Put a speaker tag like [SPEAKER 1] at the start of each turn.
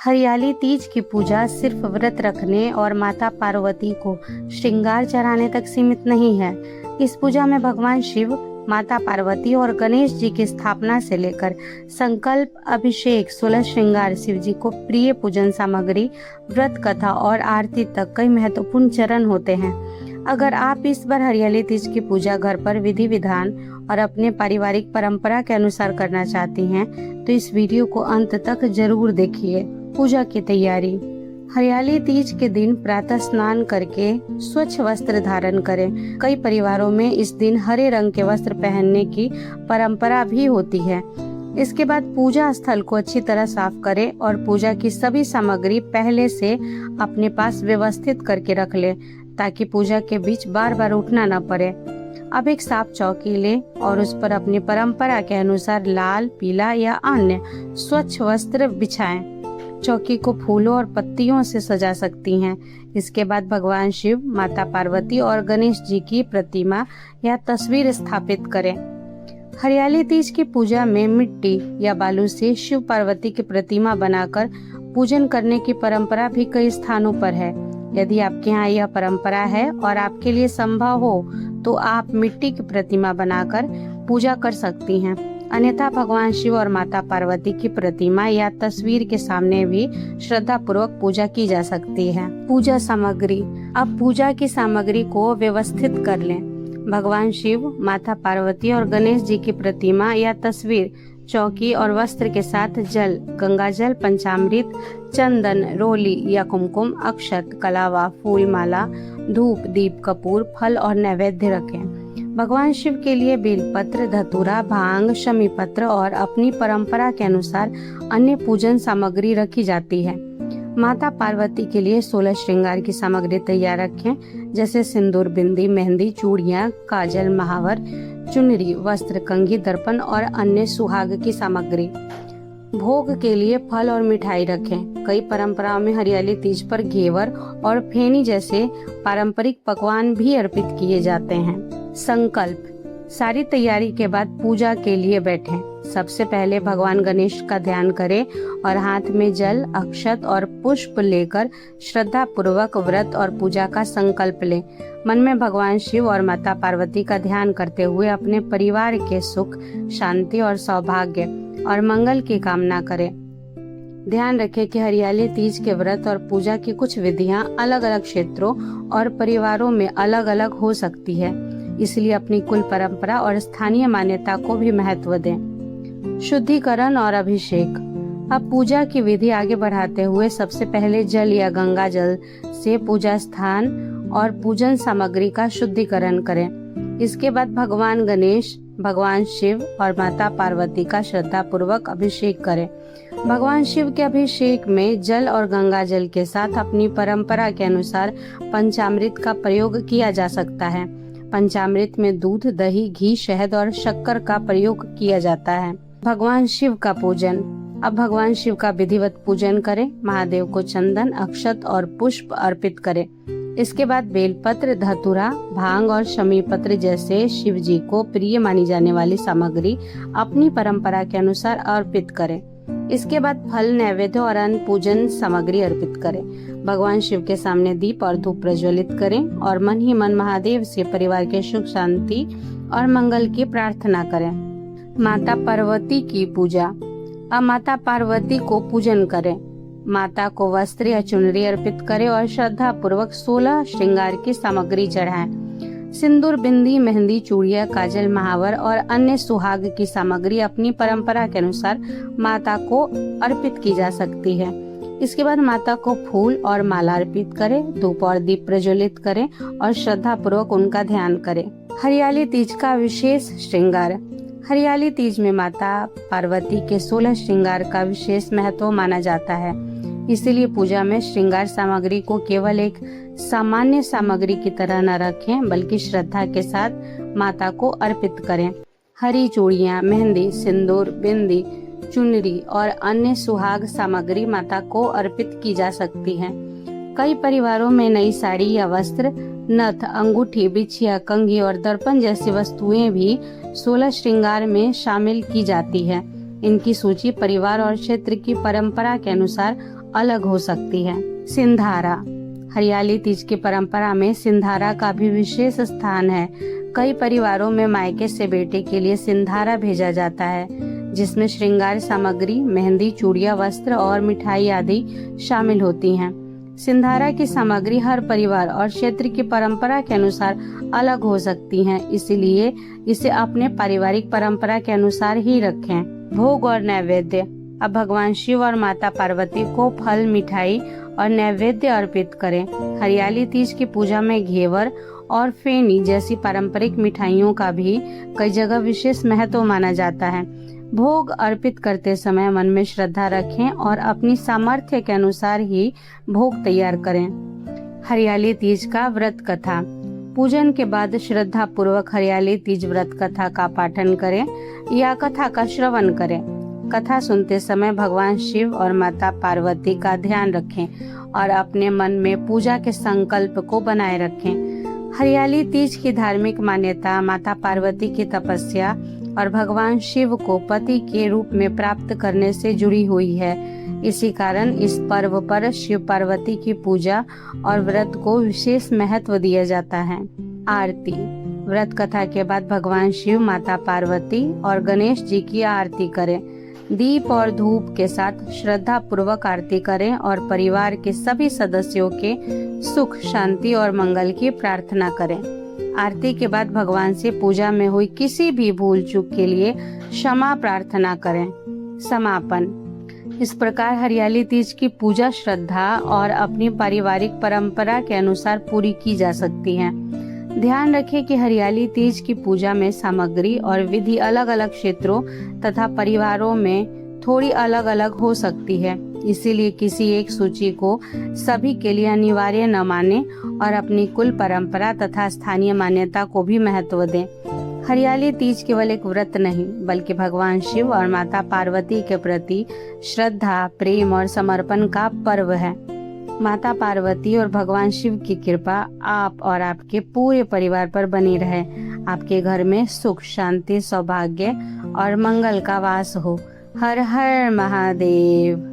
[SPEAKER 1] हरियाली तीज की पूजा सिर्फ व्रत रखने और माता पार्वती को श्रृंगार चढ़ाने तक सीमित नहीं है। इस पूजा में भगवान शिव, माता पार्वती और गणेश जी की स्थापना से लेकर संकल्प, अभिषेक, 16 श्रृंगार, शिव जी को प्रिय पूजन सामग्री, व्रत कथा और आरती तक कई महत्वपूर्ण चरण होते हैं। अगर आप इस बार हरियाली तीज की पूजा घर पर विधि विधान और अपने पारिवारिक परंपरा के अनुसार करना चाहती हैं, तो इस वीडियो को अंत तक जरूर देखिए। पूजा की तैयारी। हरियाली तीज के दिन प्रातः स्नान करके स्वच्छ वस्त्र धारण करें। कई परिवारों में इस दिन हरे रंग के वस्त्र पहनने की परंपरा भी होती है। इसके बाद पूजा स्थल को अच्छी तरह साफ करें और पूजा की सभी सामग्री पहले से अपने पास व्यवस्थित करके रख लें, ताकि पूजा के बीच बार बार उठना न पड़े। अब एक साफ चौकी लें और उस पर अपनी परंपरा के अनुसार लाल, पीला या अन्य स्वच्छ वस्त्र बिछाएं। चौकी को फूलों और पत्तियों से सजा सकती हैं। इसके बाद भगवान शिव, माता पार्वती और गणेश जी की प्रतिमा या तस्वीर स्थापित करें। हरियाली तीज की पूजा में मिट्टी या बालू से शिव पार्वती की प्रतिमा बनाकर पूजन करने की परंपरा भी कई स्थानों पर है। यदि आपके यहाँ यह परंपरा है और आपके लिए संभव हो, तो आप मिट्टी की प्रतिमा बनाकर पूजा कर सकती हैं। अन्यथा भगवान शिव और माता पार्वती की प्रतिमा या तस्वीर के सामने भी श्रद्धा पूर्वक पूजा की जा सकती है। पूजा सामग्री। अब पूजा की सामग्री को व्यवस्थित कर लें। भगवान शिव, माता पार्वती और गणेश जी की प्रतिमा या तस्वीर, चौकी और वस्त्र के साथ जल, गंगा जल, पंचामृत, चंदन, रोली या कुमकुम, अक्षत, कलावा, फूल माला, धूप, दीप, कपूर, फल और नैवेद्य रखें। भगवान शिव के लिए बेलपत्र, धतूरा, भांग, शमी पत्र और अपनी परंपरा के अनुसार अन्य पूजन सामग्री रखी जाती है। माता पार्वती के लिए 16 श्रृंगार की सामग्री तैयार रखें, जैसे सिंदूर, बिंदी, मेहंदी, चूड़ियां, काजल, महावर, चुनरी, वस्त्र, कंघी, दर्पण और अन्य सुहाग की सामग्री। भोग के लिए फल और मिठाई रखें। कई परंपराओं में हरियाली तीज पर घेवर और फेनी जैसे पारंपरिक पकवान भी अर्पित किए जाते हैं। संकल्प। सारी तैयारी के बाद पूजा के लिए बैठें। सबसे पहले भगवान गणेश का ध्यान करें और हाथ में जल, अक्षत और पुष्प लेकर श्रद्धा पूर्वक व्रत और पूजा का संकल्प लें। मन में भगवान शिव और माता पार्वती का ध्यान करते हुए अपने परिवार के सुख, शांति और सौभाग्य और मंगल की कामना करें। ध्यान रखें कि हरियाली तीज के व्रत और पूजा की कुछ विधियां अलग अलग क्षेत्रों और परिवारों में अलग अलग हो सकती है, इसलिए अपनी कुल परंपरा और स्थानीय मान्यता को भी महत्व दें। शुद्धिकरण और अभिषेक। अब पूजा की विधि आगे बढ़ाते हुए सबसे पहले जल या गंगा जल से पूजा स्थान और पूजन सामग्री का शुद्धिकरण करें। इसके बाद भगवान गणेश, भगवान शिव और माता पार्वती का श्रद्धा पूर्वक अभिषेक करें। भगवान शिव के अभिषेक में जल और गंगा जल के साथ अपनी परंपरा के अनुसार पंचामृत का प्रयोग किया जा सकता है। पंचामृत में दूध, दही, घी, शहद और शक्कर का प्रयोग किया जाता है। भगवान शिव का पूजन। अब भगवान शिव का विधिवत पूजन करें। महादेव को चंदन, अक्षत और पुष्प अर्पित करें। इसके बाद बेलपत्र, धतूरा, भांग और शमी पत्र जैसे शिव जी को प्रिय मानी जाने वाली सामग्री अपनी परंपरा के अनुसार अर्पित करें। इसके बाद फल, नैवेद्य और अन्य पूजन सामग्री अर्पित करें। भगवान शिव के सामने दीप और धूप प्रज्वलित करें और मन ही मन महादेव से परिवार के सुख, शांति और मंगल की प्रार्थना करें। माता पार्वती की पूजा। अब माता पार्वती को पूजन करें। माता को वस्त्र या चुनरी अर्पित करें और श्रद्धा पूर्वक 16 श्रृंगार की सामग्री चढ़ाएं। सिंदूर, बिंदी, मेहंदी, चूड़ियां, काजल, महावर और अन्य सुहाग की सामग्री अपनी परंपरा के अनुसार माता को अर्पित की जा सकती है। इसके बाद माता को फूल और माला अर्पित करें, धूप और दीप प्रज्वलित करें और श्रद्धा पूर्वक उनका ध्यान करें। हरियाली तीज का विशेष श्रृंगार। हरियाली तीज में माता पार्वती के 16 श्रृंगार का विशेष महत्व माना जाता है। इसीलिए पूजा में श्रृंगार सामग्री को केवल एक सामान्य सामग्री की तरह न रखें, बल्कि श्रद्धा के साथ माता को अर्पित करें। हरी चूड़ियां, मेहंदी, सिंदूर, बिंदी, चुनरी और अन्य सुहाग सामग्री माता को अर्पित की जा सकती है। कई परिवारों में नई साड़ी या वस्त्र, नथ, अंगूठी, बिछिया, कंघी और दर्पण जैसी वस्तुएं भी 16 श्रृंगार में शामिल की जाती है। इनकी सूची परिवार और क्षेत्र की परंपरा के अनुसार अलग हो सकती है। सिंधारा। हरियाली तीज की परंपरा में सिंधारा का भी विशेष स्थान है। कई परिवारों में मायके से बेटे के लिए सिंधारा भेजा जाता है, जिसमें श्रृंगार सामग्री, मेहंदी, चूड़ियां, वस्त्र और मिठाई आदि शामिल होती हैं। सिंधारा की सामग्री हर परिवार और क्षेत्र की परंपरा के अनुसार अलग हो सकती हैं, इसलिए इसे अपने पारिवारिक परंपरा के अनुसार ही रखें। भोग और नैवेद्य। अब भगवान शिव और माता पार्वती को फल, मिठाई और नैवेद्य अर्पित करें। हरियाली तीज की पूजा में घेवर और फेनी जैसी पारंपरिक मिठाइयों का भी कई जगह विशेष महत्व माना जाता है। भोग अर्पित करते समय मन में श्रद्धा रखें और अपनी सामर्थ्य के अनुसार ही भोग तैयार करें। हरियाली तीज का व्रत कथा। पूजन के बाद श्रद्धा पूर्वक हरियाली तीज व्रत कथा का पाठन करें या कथा का श्रवण करें। कथा सुनते समय भगवान शिव और माता पार्वती का ध्यान रखें और अपने मन में पूजा के संकल्प को बनाए रखें। हरियाली तीज की धार्मिक मान्यता माता पार्वती की तपस्या और भगवान शिव को पति के रूप में प्राप्त करने से जुड़ी हुई है। इसी कारण इस पर्व पर शिव पार्वती की पूजा और व्रत को विशेष महत्व दिया जाता है। आरती। व्रत कथा के बाद भगवान शिव, माता पार्वती और गणेश जी की आरती करें। दीप और धूप के साथ श्रद्धा पूर्वक आरती करें और परिवार के सभी सदस्यों के सुख, शांति और मंगल की प्रार्थना करें। आरती के बाद भगवान से पूजा में हुई किसी भी भूल चूक के लिए क्षमा प्रार्थना करें। समापन। इस प्रकार हरियाली तीज की पूजा श्रद्धा और अपनी पारिवारिक परंपरा के अनुसार पूरी की जा सकती है। ध्यान रखें कि हरियाली तीज की पूजा में सामग्री और विधि अलग अलग क्षेत्रों तथा परिवारों में थोड़ी अलग अलग हो सकती है, इसीलिए किसी एक सूची को सभी के लिए अनिवार्य न माने और अपनी कुल परंपरा तथा स्थानीय मान्यता को भी महत्व दें। हरियाली तीज केवल एक व्रत नहीं, बल्कि भगवान शिव और माता पार्वती के प्रति श्रद्धा, प्रेम और समर्पण का पर्व है। माता पार्वती और भगवान शिव की कृपा आप और आपके पूरे परिवार पर बनी रहे। आपके घर में सुख, शांति, सौभाग्य और मंगल का वास हो। हर हर महादेव।